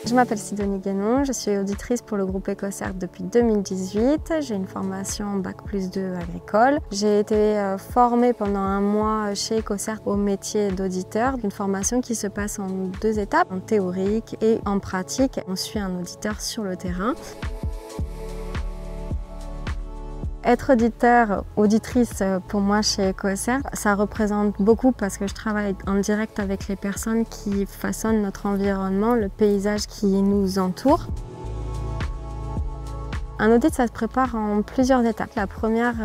Je m'appelle Sidonie Guénon, je suis auditrice pour le groupe EcoCert depuis 2018. J'ai une formation Bac+2 agricole. J'ai été formée pendant un mois chez EcoCert au métier d'auditeur, une formation qui se passe en 2 étapes, en théorique et en pratique. On suit un auditeur sur le terrain. Être auditeur, auditrice pour moi chez EcoCert, ça représente beaucoup parce que je travaille en direct avec les personnes qui façonnent notre environnement, le paysage qui nous entoure. Un audit, ça se prépare en plusieurs étapes. La première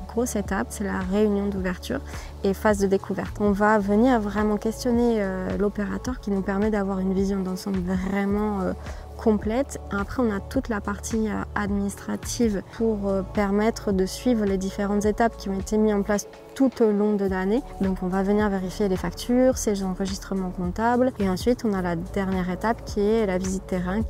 grosse étape, c'est la réunion d'ouverture et phase de découverte. On va venir vraiment questionner l'opérateur qui nous permet d'avoir une vision d'ensemble vraiment complète. Après, on a toute la partie administrative pour permettre de suivre les différentes étapes qui ont été mises en place tout au long de l'année. Donc on va venir vérifier les factures, ces enregistrements comptables. Et ensuite, on a la dernière étape qui est la visite terrain.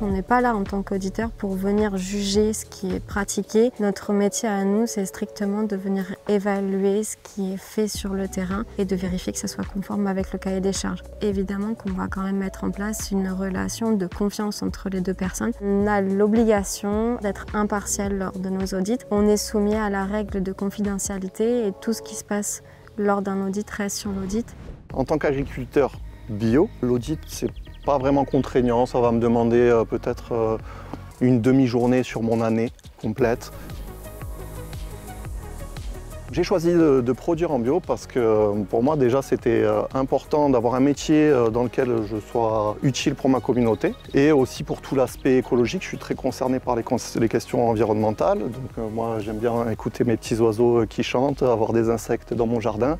On n'est pas là en tant qu'auditeur pour venir juger ce qui est pratiqué. Notre métier à nous, c'est strictement de venir évaluer ce qui est fait sur le terrain et de vérifier que ça soit conforme avec le cahier des charges. Évidemment qu'on va quand même mettre en place une relation de confiance entre les 2 personnes. On a l'obligation d'être impartial lors de nos audits. On est soumis à la règle de confidentialité et tout ce qui se passe lors d'un audit reste sur l'audit. En tant qu'agriculteur bio, l'audit, c'est pas vraiment contraignant, ça va me demander peut-être une demi-journée sur mon année complète. J'ai choisi de produire en bio parce que pour moi déjà c'était important d'avoir un métier dans lequel je sois utile pour ma communauté et aussi pour tout l'aspect écologique. Je suis très concerné par les questions environnementales, donc moi j'aime bien écouter mes petits oiseaux qui chantent, avoir des insectes dans mon jardin.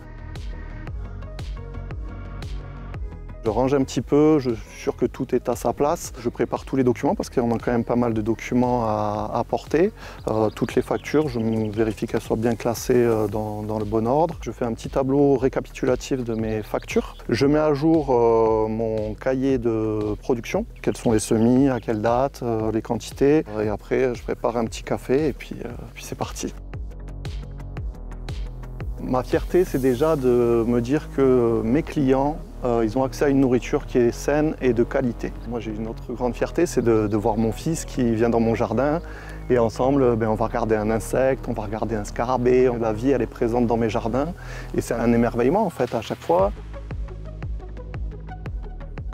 Je range un petit peu, je suis sûr que tout est à sa place. Je prépare tous les documents parce qu'on a quand même pas mal de documents à porter. Toutes les factures, je vérifie qu'elles soient bien classées dans le bon ordre. Je fais un petit tableau récapitulatif de mes factures. Je mets à jour mon cahier de production, quels sont les semis, à quelle date, les quantités. Et après, je prépare un petit café et puis c'est parti. Ma fierté, c'est déjà de me dire que mes clients, ils ont accès à une nourriture qui est saine et de qualité. Moi, j'ai une autre grande fierté, c'est de voir mon fils qui vient dans mon jardin et ensemble, on va regarder un insecte, on va regarder un scarabée. La vie, elle est présente dans mes jardins et c'est un émerveillement en fait à chaque fois.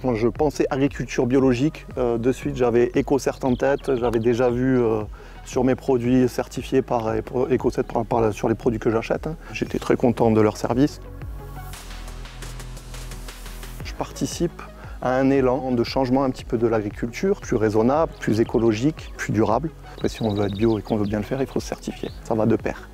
Quand je pensais agriculture biologique, de suite j'avais EcoCert en tête, j'avais déjà vu sur mes produits certifiés par EcoCert sur les produits que j'achète. J'étais très content de leur service. Je participe à un élan de changement un petit peu de l'agriculture, plus raisonnable, plus écologique, plus durable. Après, si on veut être bio et qu'on veut bien le faire, il faut se certifier. Ça va de pair.